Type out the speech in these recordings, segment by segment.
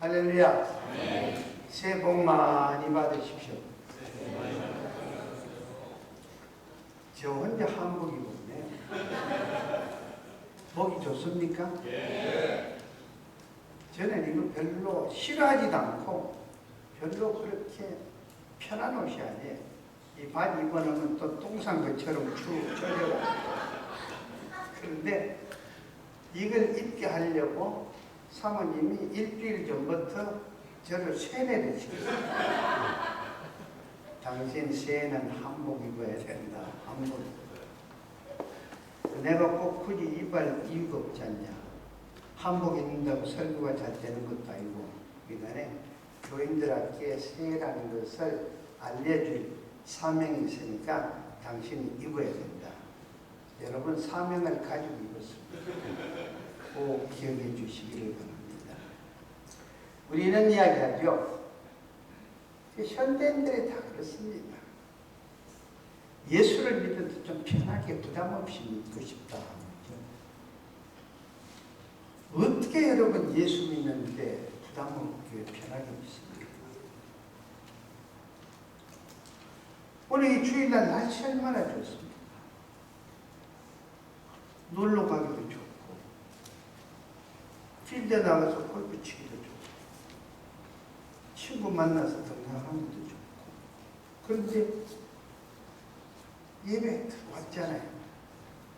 할렐루야. 새해 복 많이 받으십시오. 저 혼자 한복 입었네. 복이 좋습니까? 저는 이거 별로 싫어하지도 않고 별로 그렇게 편한 옷이 아니에요. 이 바지 입어놓으면 또 똥산 것처럼 축 젖어가지고. 그런데 이걸 입게 하려고 사모님이 일주일 전부터 저를 세뇌를 시켰어요. 당신 새해는 한복 입어야 된다. 한복. 내가 꼭 굳이 입을 이유가 없지 않냐. 한복 입는다고 설교가 잘 되는 것도 아니고, 그간에 교인들에게 새해라는 것을 알려줄 사명이 있으니까 당신이 입어야 된다. 여러분 사명을 가지고 입었습니다. 꼭 기억해 주시기를 바랍니다. 우리는 이야기하죠. 현대인들이 다 그렇습니다. 예수를 믿어도 좀 편하게 부담 없이 믿고 싶다. 어떻게 여러분 예수 믿는데 부담 없게 편하게 믿습니까? 오늘 이 주일날 날씨 얼마나 좋습니까? 놀러 가기도 좋고 필드 나가서 골프 치기도 좋고 친구 만나서 등산하기도 좋고. 그런데 예배 왔잖아요.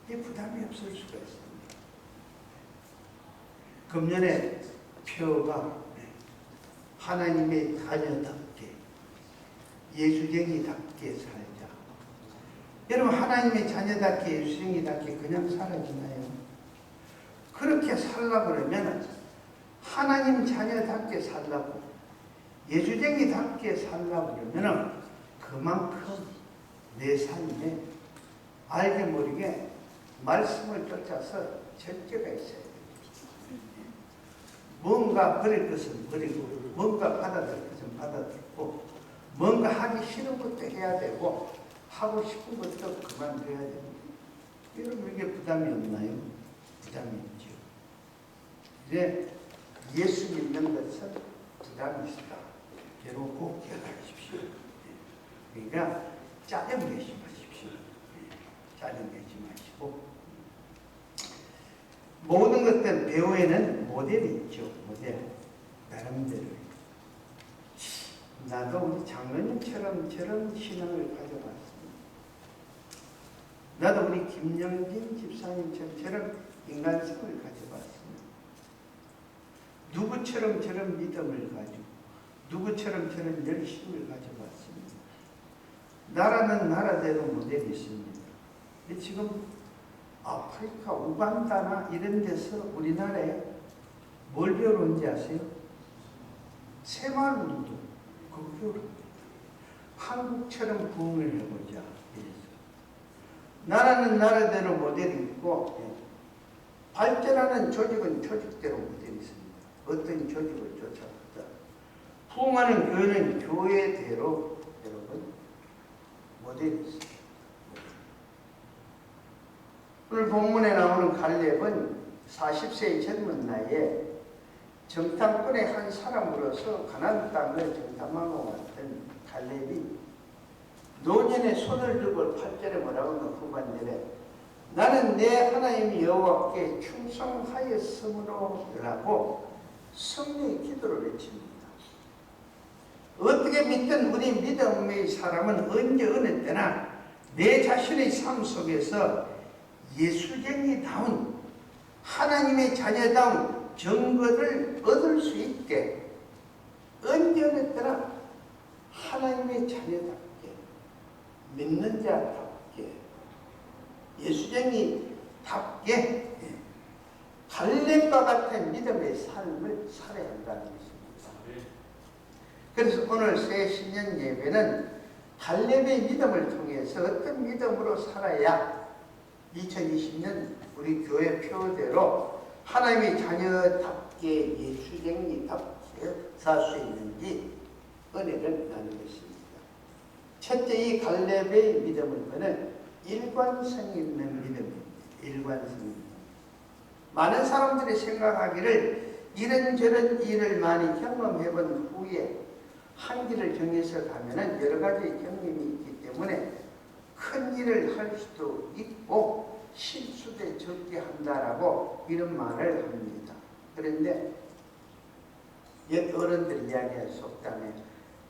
이 부담이 없을 수가 있습니다. 금년에 표가 하나님의 자녀답게 예수쟁이답게 살자. 여러분 하나님의 자녀답게 예수쟁이답게 그냥 살아지나요? 그렇게 살려고 그러면 하나님 자녀답게 살려고 예수쟁이답게 살려고 그러면 그만큼 내 삶에 알게 모르게 말씀을 쫓아서 절제가 있어야 됩니다. 뭔가 버릴 것은 버리고 뭔가 받아들일 것은 받아들이고 뭔가 하기 싫은 것도 해야 되고 하고 싶은 것도 그만둬야 됩니다. 여러분 이게 부담이 없나요? 부담이 있죠. 이제 예수 믿는 것은 부담이 있다. 여러분 꼭 기억하십시오. 그러니까 짜증내지 마십시오. 짜증내지 마시고 모든 것들 배우에는 모델이 있죠. 모델. 나름대로. 나도 우리 장로님처럼 저런 신앙을 가져봤습니다. 나도 우리 김영진 집사님처럼 저런 인간성을 가져봤습니다. 누구처럼 저런 믿음을 가지고 누구처럼 저런 열심을 가져봤습니다. 나라는 나라대로 모델이 있습니다. 근데 지금 아프리카 우간다나 이런 데서 우리나라에 뭘 배우러 온지 아세요? 새마을운동. 그거 배우러 옵니다. 한국처럼 부흥을 해보자. 나라는 나라대로 모델이 있고 발전하는 조직은 조직대로 모델이 있습니다. 어떤 조직을 쫓아가자. 부흥하는 교회는 교회대로 여러분 모델이 있습니다. 오늘 본문에 나오는 갈렙은 40세의 젊은 나이에 정탐꾼의 한 사람으로서 가나안 땅을 정탐하고 왔던 갈렙이 노년에 손을 들고 8절에 뭐라고 하면 후반절에 나는 내 하나님 여호와께 충성하였으므로라고 성령의 기도를 외칩니다. 어떻게 믿든 우리 믿음의 사람은 언제 어느 때나 내 자신의 삶 속에서 예수쟁이다운 하나님의 자녀다운 증거를 얻을 수 있게 언제 어느 때나 하나님의 자녀답게 믿는 자답게 예수쟁이답게 갈렙과 같은 믿음의 삶을 살아야 한다는 것입니다. 그래서 오늘 새 신년 예배는 갈렙의 믿음을 통해서 어떤 믿음으로 살아야 2020년 우리 교회 표대로 하나님의 자녀답게 예수쟁이답게 살 수 있는지 은혜를 나누겠습니다. 첫째, 이 갈렙의 믿음을 보면 일관성이 있는 믿음입니다. 일관성입니다. 많은 사람들이 생각하기를 이런저런 일을 많이 경험해본 후에 한 길을 정해서 가면은 여러 가지 경험이 있기 때문에 큰 일을 할 수도 있고 실수도 적게 한다라고 이런 말을 합니다. 그런데 옛 어른들 이야기에 속담에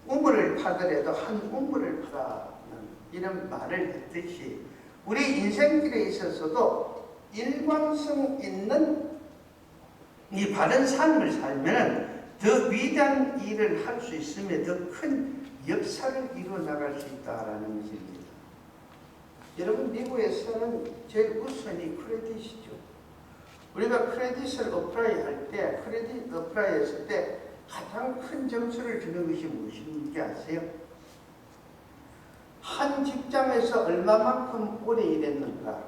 우물을 파더라도 한 우물을 파라는 이런 말을 했듯이 우리 인생길에 있어서도 일관성 있는 이 바른 삶을 살면 더 위대한 일을 할 수 있으며 더 큰 역사를 이루어 나갈 수 있다라는 것입니다. 여러분, 미국에서는 제일 우선이 크레딧이죠. 우리가 크레딧을 어플라이 할 때, 크레딧 어플라이 했을 때 가장 큰 점수를 주는 것이 무엇인지 아세요? 한 직장에서 얼마만큼 오래 일했는가.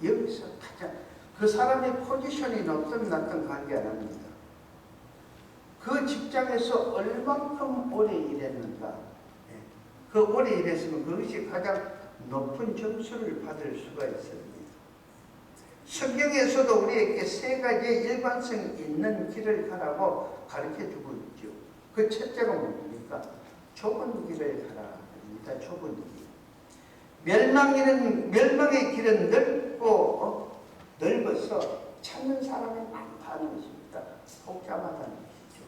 여기서 가장 그 사람의 포지션이 높든 낮든 관계 안 합니다. 그 직장에서 얼마만큼 오래 일했는가. 그 오래 일했으면 그것이 가장 높은 점수를 받을 수가 있습니다. 성경에서도 우리에게 세 가지의 일관성 있는 길을 가라고 가르쳐주고 있죠. 그 첫째가 뭡니까? 좁은 길을 가라. 좁은 길. 멸망의 길은 넓고 넓어서 찾는 사람이 많다는 것입니다. 복잡하다는 것이죠.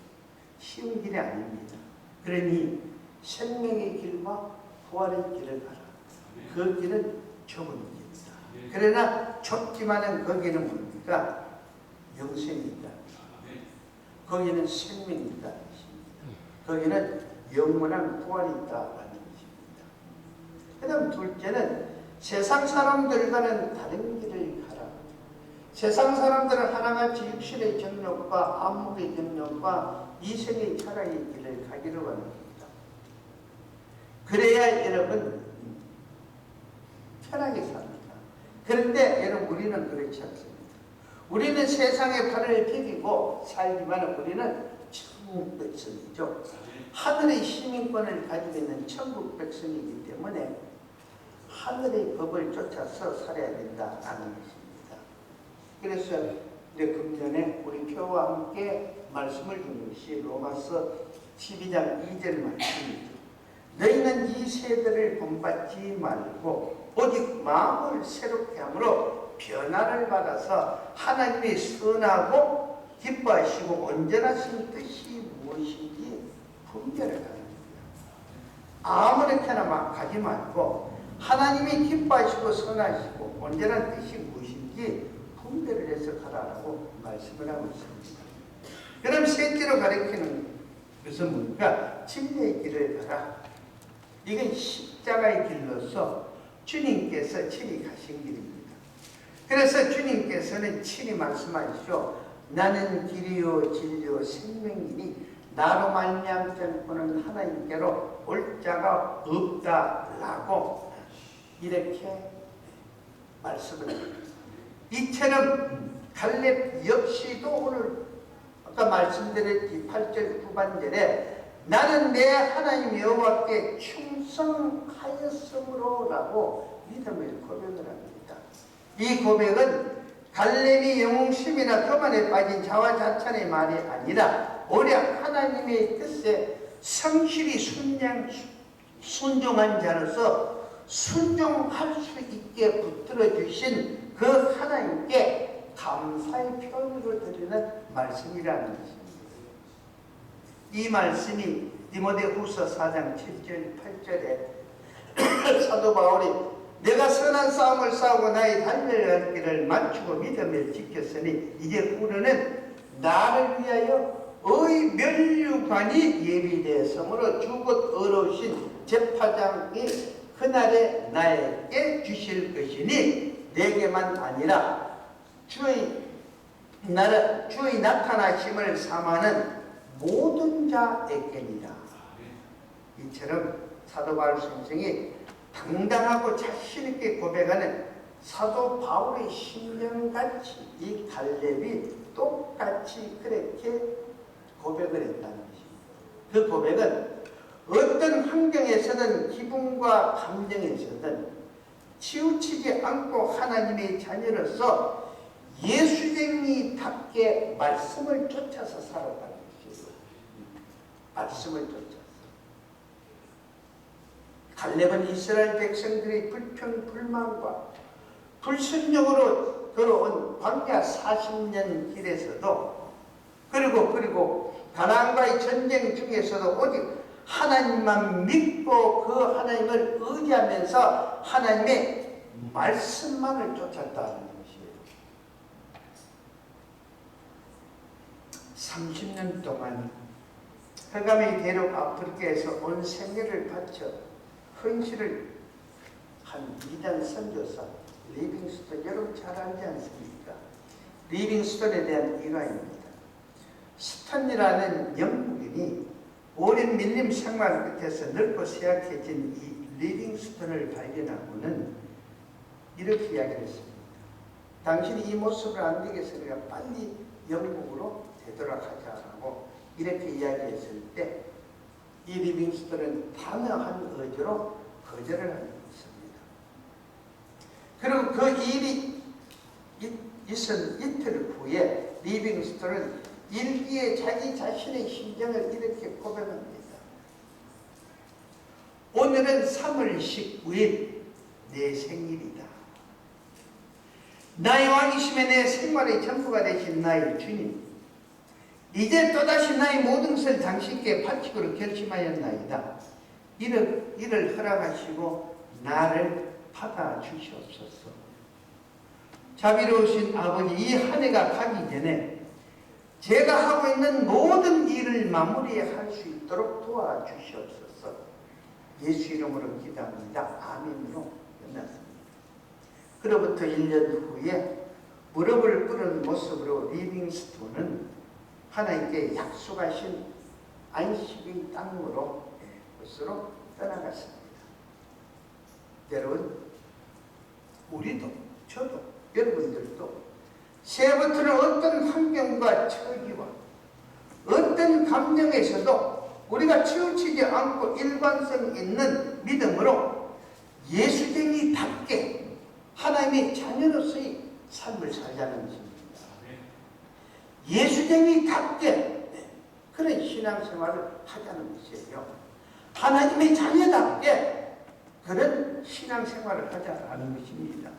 쉬운 길이 아닙니다. 그러니 생명의 길과 부활의 길을 가라. 그 길은 좁은 길이다. 그러나 좁지만은 거기는 뭡니까? 영생이 있다. 거기는 생명이 있다. 거기는 영원한 부활이 있다라는 것입니다. 그 다음 둘째는 세상 사람들과는 다른 길을 가라. 세상 사람들은 하나같이 육신의 정욕과 안목의 정욕과 이생의 철학의 길을 가기로 합니다. 그래야 여러분 편하게 삽니다. 그런데 여러분 우리는 그렇지 않습니다. 우리는 세상에 발을 디디고 살지만 우리는 천국 백성이죠. 하늘의 시민권을 가지고 있는 천국 백성이기 때문에 하늘의 법을 쫓아서 살아야 된다는 것입니다. 그래서 금년에 우리 표와 함께 말씀을 준 것이 로마서 12장 2절 말씀이죠. 너희는 이 세대를 본받지 말고 오직 마음을 새롭게 함으로 변화를 받아서 하나님의 선하고 기뻐하시고 온전하신 뜻이 무엇인지 분별을 하는 겁니다. 아무렇게나 막 가지 말고 하나님이 기뻐하시고 선하시고 온전한 뜻이 무엇인지 분별을 해서 가라라고 말씀을 하고 있습니다. 그럼 셋째로 가리키는 것은 뭡니까? 진리의 길을 가라. 이건 십자가의 길로서 주님께서 친히 가신 길입니다. 그래서 주님께서는 친히 말씀하시죠. 나는 길이요 진리요 생명이니 나로 말미암지 않고는 하나님께로 올 자가 없다라고 이렇게 말씀을 합니다. 이처럼 갈렙 역시도 오늘 아까 말씀드렸지 8절 후반절에 나는 내 하나님 여호와께 충성하였으므로 라고 믿음을 고백을 합니다. 이 고백은 갈렙이 영웅심이나 교만에 빠진 자화자찬의 말이 아니라 오히려 하나님의 뜻에 성실히 순종한 자로서 순종할 수 있게 붙들어 주신 그 하나님께 감사의 표현으로 드리는 말씀이라는 것입니다. 이 말씀이 디모데후서 4장 7절 8절에 사도 바울이 내가 선한 싸움을 싸우고 나의 달려갈 길을 마치고 믿음을 지켰으니 이제 후로는 나를 위하여 의 면류관이 예비되었으므로 주곧 의로우신 재판장이 그날에 나에게 주실 것이니 내게만 아니라 주의 나타나심을 삼하는 모든 자에게니라. 이처럼 사도 바울 선생이 당당하고 자신있게 고백하는 사도 바울의 심령같이 이 갈렙이 똑같이 그렇게 고백을 했다는 것입니다. 그 고백은 어떤 환경에서든 기분과 감정에서든 치우치지 않고 하나님의 자녀로서 예수쟁이답게 말씀을 쫓아서 살아가는 것이에요. 말씀을 쫓아서. 갈렙은 이스라엘 백성들의 불평, 불만과 불순종으로 걸어온 광야 40년 길에서도 그리고 가나안과의 전쟁 중에서도 오직 하나님만 믿고 그 하나님을 의지하면서 하나님의 말씀만을 쫓았다는 것이에요. 30년 동안 흑암의 대륙 아프리카에서 온 생애를 바쳐 헌신을 한 이단 선교사 리빙스턴, 여러분 잘 알지 않습니까? 리빙스턴에 대한 일화입니다. 스턴이라는 영국인이 오랜 밀림 생활 끝에서 늙고 쇠약해진 이 리빙스턴을 발견하고는 이렇게 이야기를 했습니다. 당신이 이 모습을 안 되겠으니까 빨리 영국으로 되돌아가자고 이렇게 이야기했을 때 이 리빙스턴은 단호한 의지로 거절을 하는 것입니다. 그리고 그 일이 있은 이틀 후에 리빙스턴은 일기에 자기 자신의 심정을 이렇게 고백합니다. 오늘은 3월 19일 내 생일이다. 나의 왕이심에 내 생활의 전부가 되신 나의 주님, 이제 또다시 나의 모든 것을 당신께 바치기로 결심하였나이다. 이를 허락하시고 나를 받아주시옵소서. 자비로우신 아버지, 이 한 해가 가기 전에 제가 하고 있는 모든 일을 마무리할 수 있도록 도와주시옵소서. 예수 이름으로 기도합니다. 아멘으로 끝났습니다. 그로부터 1년 후에 무릎을 꿇은 모습으로 리빙스톤은 하나님께 약속하신 안식의 땅으로 곳으로 떠나갔습니다. 여러분, 우리도 저도 여러분들도 새해부터는 어떤 환경과 처지와 어떤 감정에서도 우리가 치우치지 않고 일관성 있는 믿음으로 예수쟁이답게 하나님의 자녀로서의 삶을 살자는 것입니다. 예수쟁이답게 그런 신앙생활을 하자는 것이에요. 하나님의 자녀답게 그런 신앙생활을 하자는 것입니다.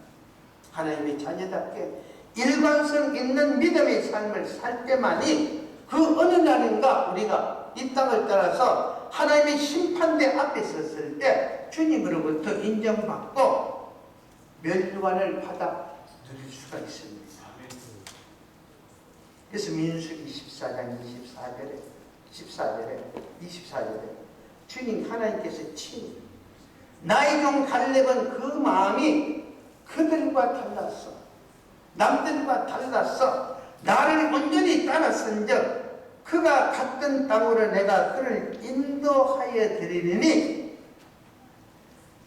하나님의 자녀답게 일관성 있는 믿음의 삶을 살 때만이 그 어느 날인가 우리가 이 땅을 따라서 하나님의 심판대 앞에 섰을 때 주님으로부터 인정받고 멸류관을 받아 누릴 수가 있습니다. 그래서 민수기 14장 24절에 주님 하나님께서 친히 나의 종 갈렙은 그 마음이 그들과 달랐어. 남들과 달랐어. 나를 온전히 따랐은즉 그가 갔던 땅으로 내가 그를 인도하여 드리리니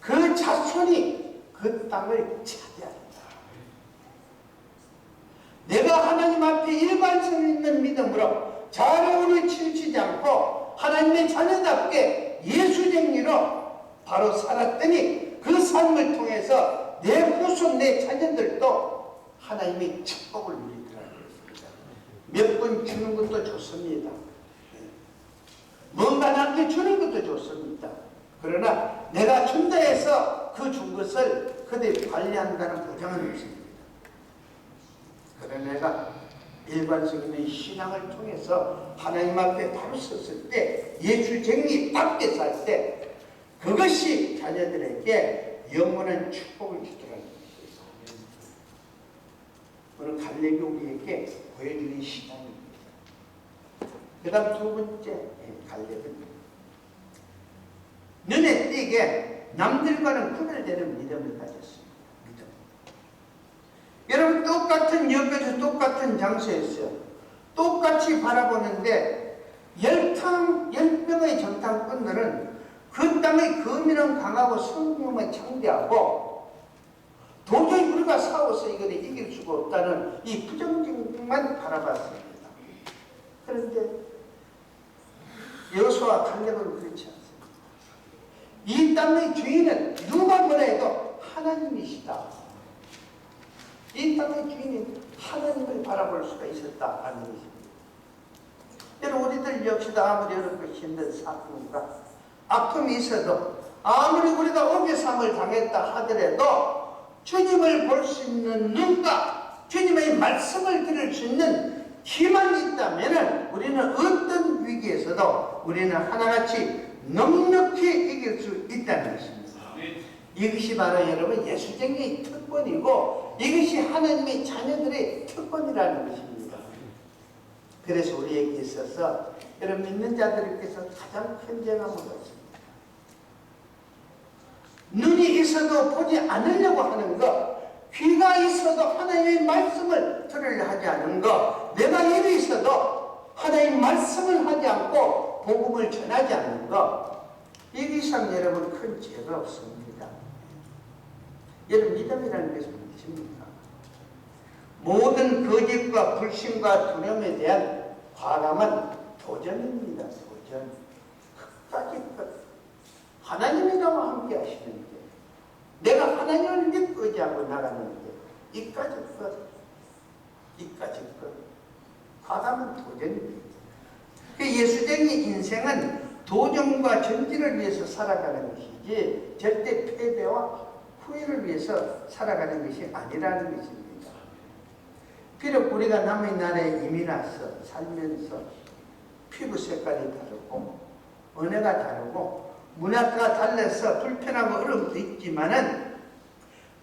그 자손이 그 땅을 차지한다. 내가 하나님 앞에 일관성 있는 믿음으로 자료를 치우치지 않고 하나님의 자녀답게 예수쟁이로 바로 살았더니 그 삶을 통해서 내 후손, 내 자녀들도 하나님의 축복을 누리더라는 것입니다. 몇 번 주는 것도 좋습니다. 뭔가 나한테 주는 것도 좋습니다. 그러나 내가 준다 해서 그 준 것을 그들이 관리한다는 보장은 없습니다. 그러나 내가 일관성 있는 신앙을 통해서 하나님 앞에 바로 섰을 때 예수쟁이답게 살 때 그것이 자녀들에게 영원한 축복을 주더라는 것이에요. 오늘 갈렙이 우리에게 보여주는 신앙입니다. 그 다음 두 번째 갈렙은 눈에 띄게 남들과는 구별되는 믿음을 가졌습니다. 믿음. 여러분 똑같은 역에서 똑같은 장소에서 똑같이 바라보는데 10명의 정탐꾼들은 그 땅의 거민은 강하고 성령은 창대하고 도저히 우리가 싸워서 이걸 이길 수가 없다는 이 부정적만 바라봤습니다. 그런데 여호수아와 갈렙은 그렇지 않습니다. 이 땅의 주인은 누가 뭐라 해도 하나님이시다. 이 땅의 주인은 하나님을 바라볼 수가 있었다는 것입니다. 여러분, 우리들 역시도 아무리 어렵고 힘든 사건과 아픔이 있어도, 아무리 우리가 어겨sam을 당했다 하더라도 주님을 볼 수 있는 눈과 주님의 말씀을 들을 수 있는 희망이 있다면 우리는 어떤 위기에서도 우리는 하나같이 넉넉히 이길 수 있다는 것입니다. 이것이 바로 여러분 예수쟁이의 특권이고, 이것이 하나님의 자녀들의 특권이라는 것입니다. 그래서 우리에게 있어서 여러분 믿는 자들께서 가장 큰 죄가 무엇입니까? 눈이 있어도 보지 않으려고 하는 것, 귀가 있어도 하나님의 말씀을 들으려 하지 않는 것, 내가 입이 있어도 하나님의 말씀을 하지 않고 복음을 전하지 않는 것, 이 이상 여러분 큰 죄가 없습니다. 여러분 믿음이라는 것은 무엇입니까? 모든 거짓과 불신과 두려움에 대한 과감한 도전입니다. 도전. 끝까지 끝. 하나님이라고 함께 하시는 게, 내가 하나님을 믿고 의지하고 나가는 게 이까지 끝. 이까지 끝. 과감한 도전입니다. 그 예수쟁이 인생은 도전과 전진을 위해서 살아가는 것이지 절대 패배와 후회를 위해서 살아가는 것이 아니라는 것입니다. 비록 우리가 남의 나라에 이민 와서 살면서 피부 색깔이 다르고 언어가 다르고 문화가 달라서 불편하고 어려움도 있지만은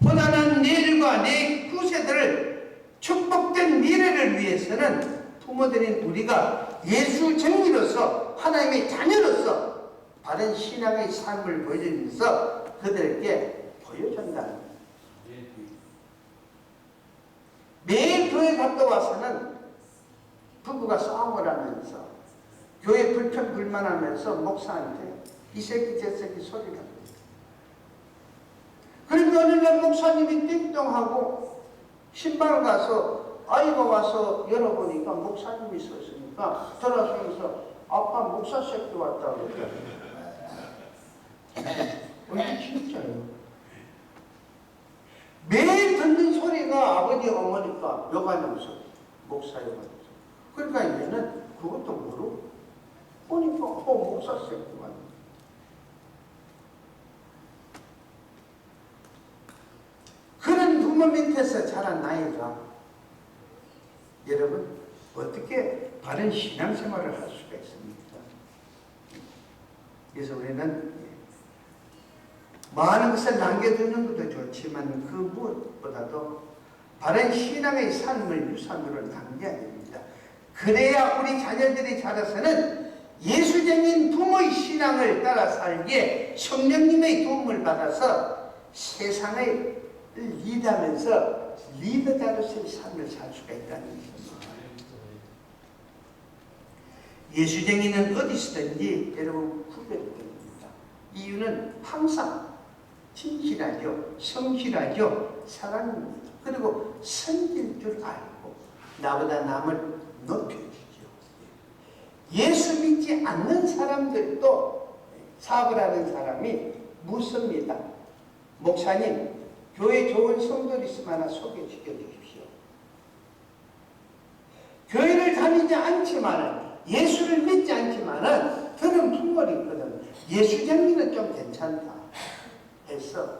고단한 내일과 내 후세들을 축복된 미래를 위해서는 부모들인 우리가 예수 정리로서 하나님의 자녀로서 바른 신앙의 삶을 보여주면서 그들에게 보여준다는 거예요. 매일 교회 갔다 와서는 부부가 싸움을 하면서 교회 불편 불만하면서 목사한테 이 새끼 저 새끼 소리를 합니다. 그런데 어느 날 목사님이 띵동하고 신방을 가서 아이가 와서 열어보니까 목사님이 서 있으니까 돌아서면서 아빠 목사 새끼 왔다고 그러더라고요. 진짜요. 매일 듣는 소리가 아버지 어머니가 여관용 소리, 목사 여관용 소리. 그러니까 얘는 그것도 모르고 보니까 목사 새끼 왔네. 그런 부모 밑에서 자란 나이가 여러분 어떻게 바른 신앙생활을 할 수가 있습니까? 그래서 우리는 많은 것을 남겨두는 것도 좋지만 그 무엇보다도 바른 신앙의 삶을 유산으로 남겨야 됩니다. 그래야 우리 자녀들이 자라서는 예수적인 부모의 신앙을 따라 살기에 성령님의 도움을 받아서 세상을 리드하면서 리더자로서의 삶을 살 수가 있다는 것입니다. 예수쟁이는 어디서든지 여러분 구별됩니다. 이유는 항상 진실하죠, 성실하죠, 사랑입니다. 그리고 섬길 줄 알고 나보다 남을 높여주죠. 예수 믿지 않는 사람들도 사업을 하는 사람이 묻습니다. 목사님, 교회 좋은 성도들 있으면 하나 소개시켜 주십시오. 교회를 다니지 않지만 예수를 믿지 않지만 들은 풍물이 있거든. 예수쟁이는 좀 괜찮다 해서,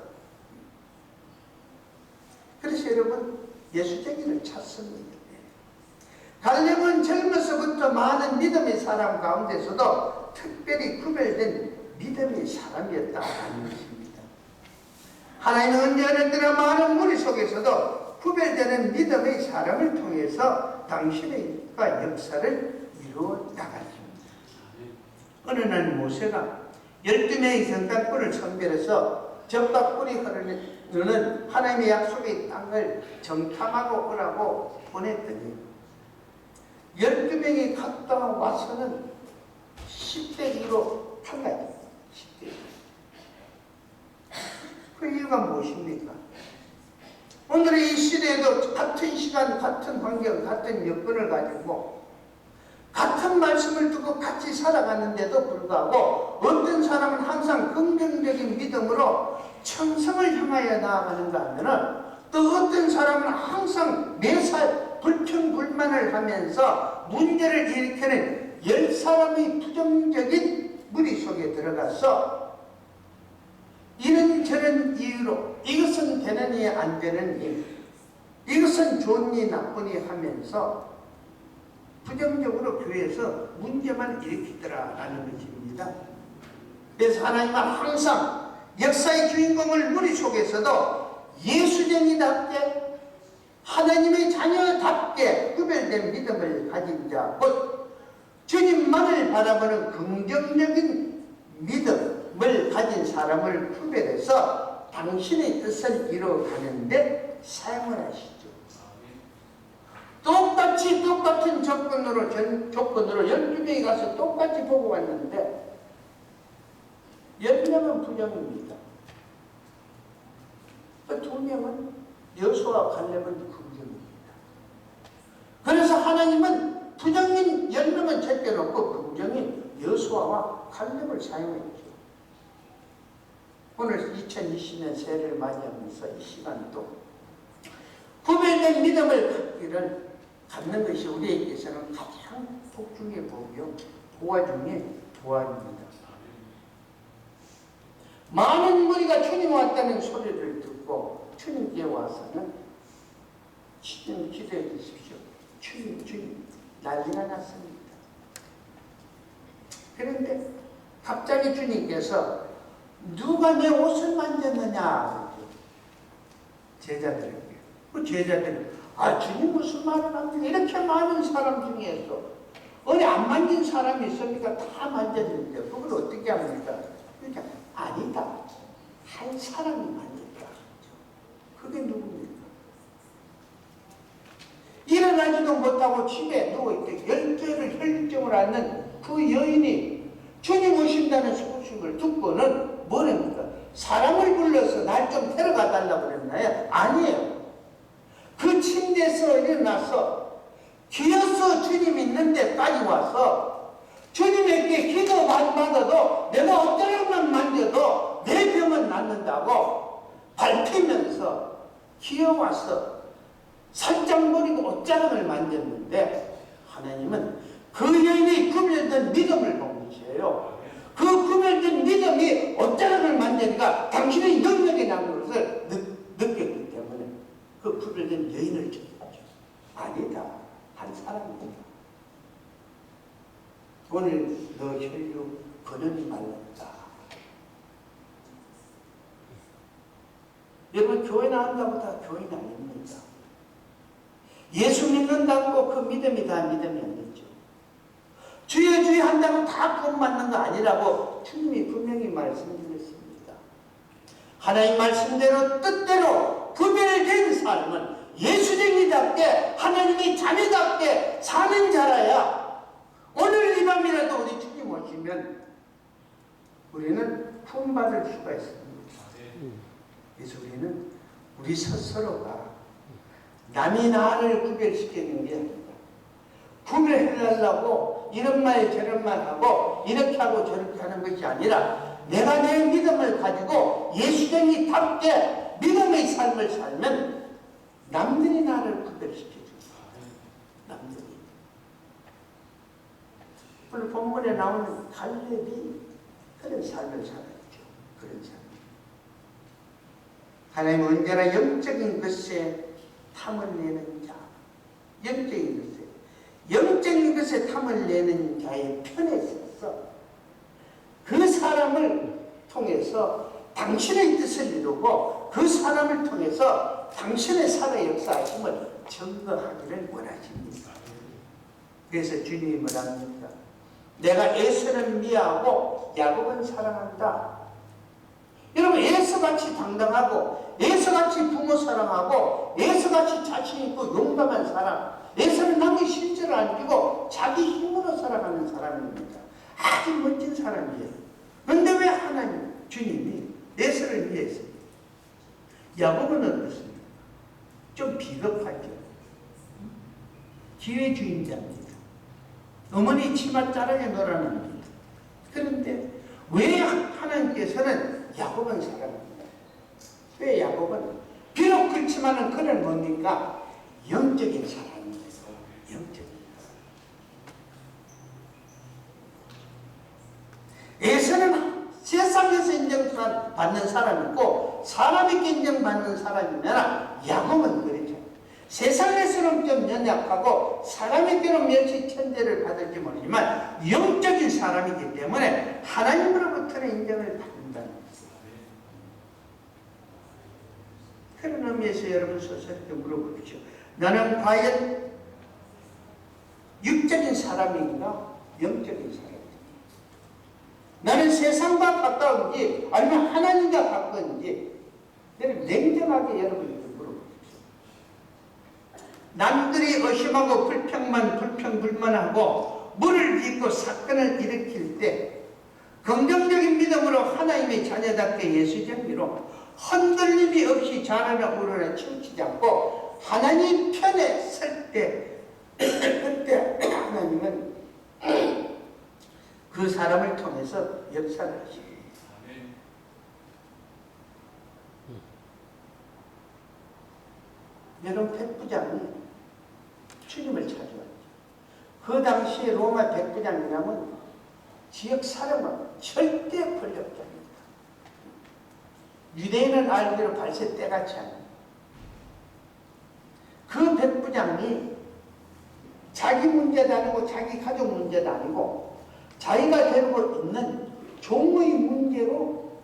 그래서 여러분 예수쟁이를 찾습니다. 갈렙은 젊어서부터 많은 믿음의 사람 가운데서도 특별히 구별된 믿음의 사람이었다는 것입니다. 하나님은 언제 어느 때나 많은 무리 속에서도 구별되는 믿음의 사람을 통해서 당신의 역사를 이루어 나가십니다. 어느 날 모세가 12명의 정탐꾼을 선별해서 적과 꿀이 흐르는 하나님의 약속의 땅을 정탐하고 오라고 보냈더니 12명이 갔다 와서는 10대 2로 탈락했습니다. 10대 2. 그 이유가 무엇입니까? 오늘의 이 시대에도 같은 시간, 같은 환경, 같은 여건을 가지고 같은 말씀을 두고 같이 살아가는데도 불구하고 어떤 사람은 항상 긍정적인 믿음으로 천성을 향하여 나아가는가 하면은 또 어떤 사람은 항상 매사 불평불만을 하면서 문제를 일으키는 10사람의 부정적인 무리 속에 들어가서 이런저런 이유로 이것은 되느니 안 되느니, 이것은 좋으니 나쁘니 하면서 부정적으로 교회에서 문제만 일으키더라라는 것입니다. 그래서 하나님은 항상 역사의 주인공을 무리 속에서도 예수쟁이답게 하나님의 자녀답게 구별된 믿음을 가진 자, 곧 주님만을 바라보는 긍정적인 믿음을 가진 사람을 구별해서 당신의 뜻을 이루어가는데 사용을 하시죠. 똑같은 조건으로 12명이 가서 똑같이 보고 왔는데 10명은 부정입니다. 그 2명은 여호수아와 갈렙은 긍정입니다. 그래서 하나님은 부정인 10명은 제껴놓고 긍정인 여호수아와 갈렙을 사용했죠. 오늘 2020년 새해를 맞이하면서 이 시간도 구별된 믿음을 갖는 것이 우리에게서는 가장 복중의 복이요, 보화 중의 보화입니다. 많은 무리가 주님 왔다는 소리를 듣고 주님께 와서는 주님 기도해 주십시오. 주님 난리가 났습니다. 그런데 갑자기 주님께서 누가 내 옷을 만졌느냐? 제자들에게. 그 제자들이 주님 무슨 말을 합니까? 이렇게 많은 사람 중에서 어디 안 만진 사람이 있습니까? 다 만졌는데 그걸 어떻게 합니까? 그러니까 아니다. 한 사람이 만졌다. 그게 누굽니까? 일어나지도 못하고 집에 누워있대 열쇠를 혈증을 앓는 그 여인이 주님 오신다는 소식을 듣고는 뭐랍니까? 사람을 불러서 날 좀 데려가 달라고 그랬나요? 아니에요. 그 침대에서 일어나서 기어서 주님 있는 데까지 와서 주님에게 기도 받아도 내가 어떠한만 만져도 내 병은 낫는다고 밝히면서 기어와서 살짝머리고 옷자락을 만졌는데 하나님은 그 여인이 구별된 믿음을 본 것이에요. 그 구별된 믿음이 옷자락을 만지니까 당신의 영역에 남는 것을 느꼈기 때문에 그 구별된 여인을 찾았죠. 아니다. 한 사람입니다. 오늘 너 혈류 거느지 말랍니다. 여러분 교회 나온다고 다 교인이 아닙니다. 예수 믿는다고 그 믿음이 다 믿음이 아니죠. 주여 주여 한다고 다 구원 받는 거 아니라고 주님이 분명히 말씀드렸습니다. 하나님 말씀대로 뜻대로 구별된 삶은 예수쟁이답게 하나님의 자녀답게 사는 자라야 오늘 이 밤이라도 우리 주님 오시면 우리는 구원받을 수가 있습니다. 그래서 우리는 우리 스스로가 남이 나를 구별시키는 게 아니라 구별해달라고 이런 말 저런 말 하고 이렇게 하고 저렇게 하는 것이 아니라 내가 내 믿음을 가지고 예수쟁이답게 믿음의 삶을 살면 남들이 나를 구별시켜줍니다. 남들이. 오늘 본문에 나오는 갈렙이 그런 삶을 살았죠. 그런 삶. 하나님은 언제나 영적인 것에 탐을 내는 자, 영적인 것에 탐을 내는 자의 편에 서서 그 사람을 통해서 당신의 뜻을 이루고 그 사람을 통해서 당신의 살아의 역사하심을 증거하기를 원하십니다. 그래서 주님이 뭐랍니까? 내가 에서는 미워하고 야곱은 사랑한다. 여러분 에서같이 당당하고 에서같이 부모 사랑하고 에서같이 자신있고 용감한 사람, 에서는 남의 실제를 안 주고 자기 힘으로 살아가는 사람입니다. 아주 멋진 사람이에요. 그런데 왜 하나님, 주님이 에서를 위해서 야곱은 어떻습니까? 좀 비겁하죠. 기회주의자입니다. 어머니 치맛자락에 놀아납니다. 그런데 왜 하나님께서는 야곱은 사랑합니다. 왜 야곱은? 비록 그렇지만은 그는 뭡니까? 영적인 사랑입니다. 세상에서 인정받는 사람이 있고 사람에게 인정받는 사람이면 야곱은 그렇죠. 세상에서는 좀 연약하고 사람에게는 멸시 천대를 받을지 모르지만 영적인 사람이기 때문에 하나님으로부터는 인정을 받는다는 것입니다. 그런 의미에서 여러분 스스로에게 물어보십시오. 나는 과연 육적인 사람인가 영적인 사람인가? 나는 세상과 가까운지 아니면 하나님과 가까운지 여러분 냉정하게 여러분에게 물어보십시오. 남들이 의심하고 불평불만하고 물을 빚고 사건을 일으킬 때 긍정적인 믿음으로 하나님의 자녀답게 예수 정리로 흔들림이 없이 좌나나 우러나 치우치지 않고 하나님 편에 설 때 그때 하나님은 그 사람을 통해서 역사를 하십니다. 여러분 백부장이 주님을 찾아왔죠. 그 당시에 로마 백부장이라면 지역 사람은 절대 권력자입니다. 유대인은 알기로 발세 때같이 합니다. 그 백부장이 자기 문제도 아니고 자기 가족 문제도 아니고 자기가 데리고 있는 종의 문제로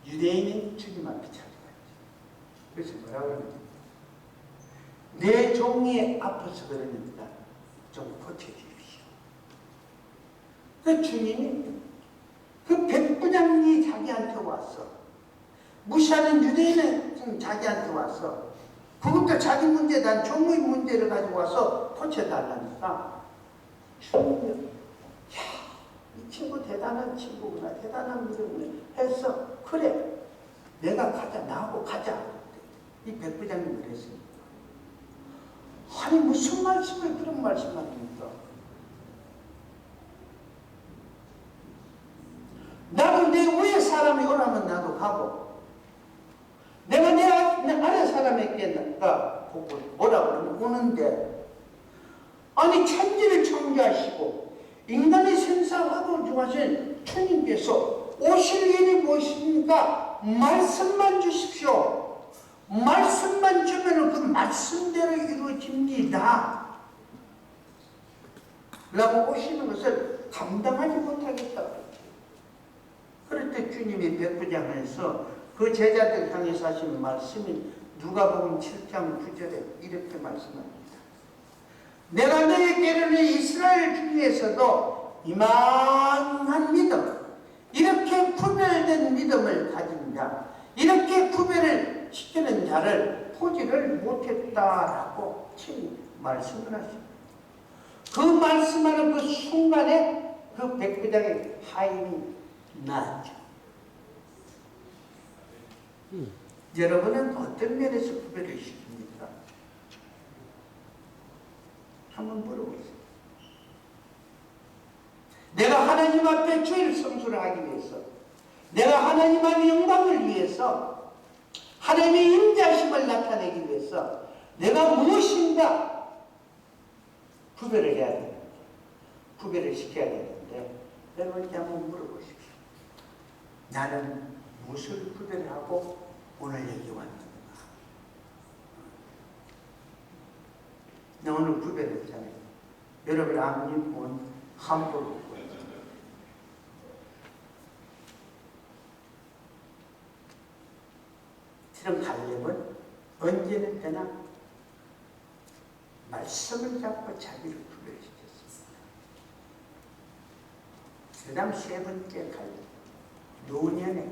유대인이 주님 앞에 찾아갔죠. 그래서 뭐라고 그러냐? 내 종이 아파서 그러니까 좀 고쳐주십시오. 그 주님이 그 백부장이 자기한테 왔어. 무시하는 유대인은 자기한테 왔어. 그것도 자기 문제, 난 종의 문제를 가지고 와서 고쳐달라니까. 주님이, 야, 이 친구 대단한 친구구나, 대단한 믿음이네 했어. 그래, 내가 가자, 나하고 가자. 이 백부장님이 그랬습니다. 아니, 무슨 말씀을 그런 말씀하십니까? 나도 내 위에 사람이 오라면 나도 가고, 내가 내 아래 사람에게 뭐라 그러면 오는데, 아니 천지를 창조하시고 인간의 생사하고 중하신 주님께서 오실 일이 무엇입니까? 말씀만 주십시오. 말씀만 주면 그 말씀대로 이루어집니다. 라고 오시는 것을 감당하지 못하겠다. 그럴 때 주님이 백부장에서 그 제자들 향해서 하신 말씀이 누가복음 7장 9절에 이렇게 말씀합니다. 내가 너희에게는 이스라엘 중에서도 이만한 믿음, 이렇게 구별된 믿음을 가진 자, 이렇게 구별을 시키는 자를 보지를 못했다라고 친히 말씀을 하십니다. 그 말씀하는 그 순간에 그 백부장의 하인이 나았죠. 여러분은 어떤 면에서 구별을 시킵니까? 한번 물어보세요. 내가 하나님 앞에 주일 성수를 하기 위해서, 내가 하나님 앞에 영광을 위해서, 하나님의 임재하심을 나타내기 위해서 내가 무엇인가 구별을 해야 되는데, 구별을 시켜야 되는데, 여러분께 한번 물어보십시오. 나는 무엇을 구별을 하고 오늘 여기 왔는가? 나 오늘 구별했잖아요. 여러분 앞니 본 함부로 지금 갈렙은 언제는 때나 말씀을 잡고 자기를 구별시켰습니다. 그 다음 세 번째 갈렙. 노년에,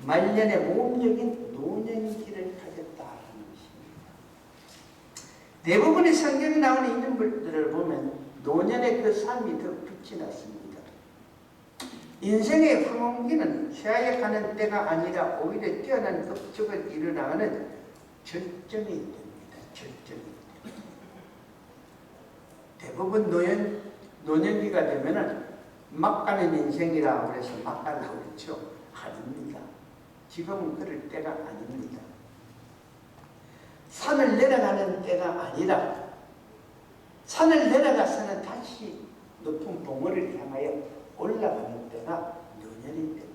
말년에 모험적인 노년기를 가졌다는 것입니다. 대부분의 성경에 나오는 인물들을 보면 노년의 그 삶이 더 빛이 났습니다. 인생의 황혼기는 쇠하에 가는 때가 아니라 오히려 뛰어난 업적을 이루나가는 절정이 됩니다. 절정이. 대부분 노년기가 되면은 막 가는 인생이라 그래서 막 가려고 그렇죠. 아닙니다. 지금은 그럴 때가 아닙니다. 산을 내려가는 때가 아니라 산을 내려가서는 다시 높은 봉우리를 향하여 올라가는 때가 노년이 됩니다.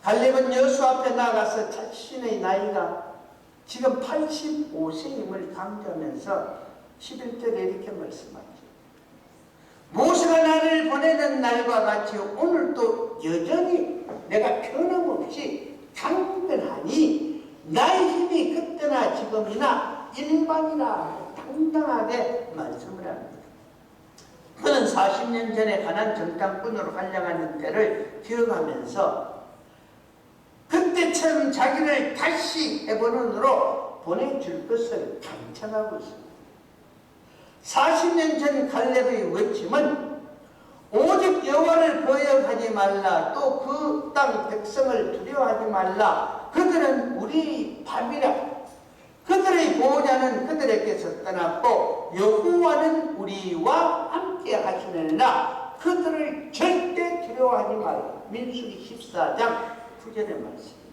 갈렙은 여호수아 앞에 나가서 자신의 나이가 지금 85세임을 강조하면서 11절에 이렇게 말씀하죠. 모세가 나를 보내는 날과 같이 오늘도 여전히 내가 변함없이 강건하니 나의 힘이 그때나 지금이나 일반이라 당당하게 말씀을 합니다. 그는 40년 전에 가나안 정탐꾼으로 활약하는 때를 기억하면서 그때처럼 자기를 다시 헤브론으로 보내줄 것을 강청하고 있습니다. 40년 전 갈렙의 외침은 오직 여호와를 거역하지 말라, 또 그 땅 백성을 두려워하지 말라, 그들은 우리 밥이라, 그들의 보호자는 그들에게서 떠났고 여호와는 우리와 함께 하시느니라, 그들을 절대 두려워하지 말라. 민수기 14장 9절의 말씀입니다.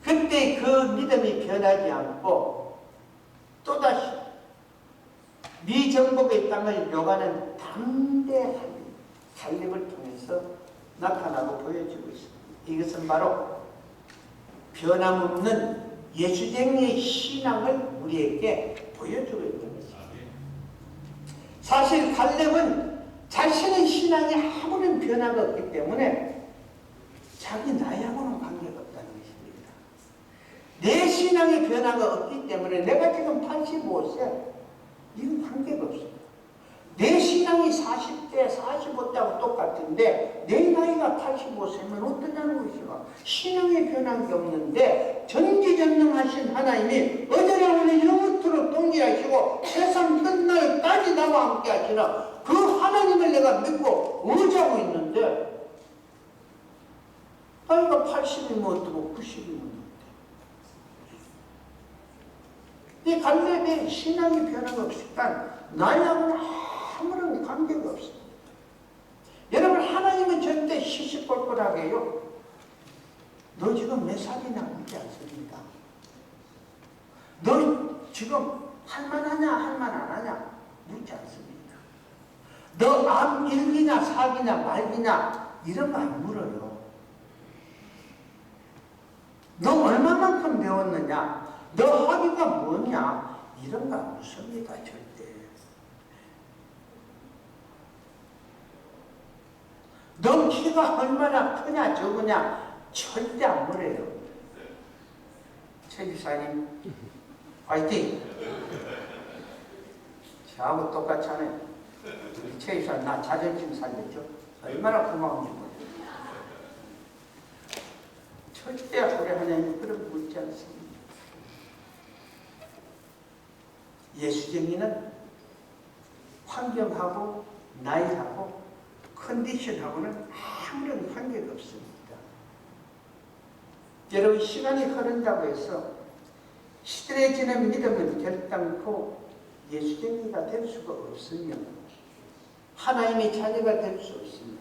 그때 그 믿음이 변하지 않고 또다시 미정복의 땅을 요구하는 담대한 갈렙을 통해서 나타나고 보여주고 있습니다. 이것은 바로 변함없는 예수쟁이의 신앙을 우리에게 보여주고 있는 것입니다. 사실 갈렙은 자신의 신앙이 아무런 변화가 없기 때문에 자기 나이하고는 관계가 없다는 것입니다. 내 신앙의 변화가 없기 때문에 내가 지금 85세, 이건 관계가 없습니다. 내 신앙이 40대, 45대하고 똑같은데 내 나이가 85세면 어떠냐는 것이고, 신앙의 변한 게 없는데 전지전능하신 하나님이 어제나 오늘 영원토록 동일하시고 세상 끝날까지 나와 함께 하시는 그 하나님을 내가 믿고 의지하고 있는데 나이가 80이면 어떻고 90이면 어때? 이 갈렙의 신앙이 변화가 없으니까 나이하고는 아무런 관계가 없습니다. 여러분, 하나님은 절대 시시콜콜하게 해요. 너 지금 몇 살이냐 묻지 않습니다. 너 지금 할만하냐 할만 안 하냐 묻지 않습니다. 너 암 1기냐 4기냐 말기냐 이런 거 안 물어요. 너 얼마만큼 배웠느냐, 너 학위가 뭐냐 이런 거 안 묻습니다. 절대. 너 키가 얼마나 크냐 적으냐 절대 안 물어요. 최 지사님 화이팅! 저하고 똑같이 하네. 우리 최 지사님 나 자존심 살렸죠? 얼마나 고마운지 몰라요. 절대 우리 하나님 그런 묻지 않습니다. 예수쟁이는 환경하고 나이하고 컨디션하고는 아무런 관계가 없습니다. 여러분, 시간이 흐른다고 해서 시들해지는 믿음은 결단코 예수쟁이가 될 수가 없으며 하나님의 자녀가 될 수 없으며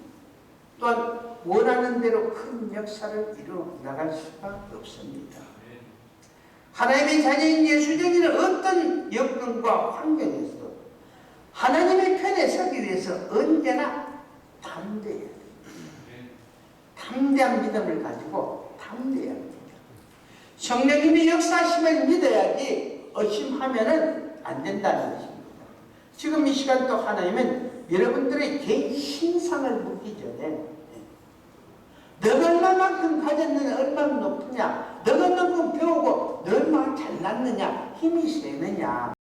또한 원하는 대로 큰 역사를 이루어 나갈 수가 없습니다. 하나님의 자녀인 예수쟁이는 어떤 여건과 환경에서도 하나님의 편에 서기 위해서 언제나 담대해야 됩니다. 담대한 믿음을 가지고 담대해야 합니다. 성령님의 역사심을 믿어야지 의심하면 안 된다는 것입니다. 지금 이 시간 또 하나님은 여러분들의 개인 신상을 묻기 전에 너가 얼마만큼 가졌느냐, 얼마나 높으냐, 너가 얼마만큼 배우고 너 얼마나 잘났느냐, 힘이 세느냐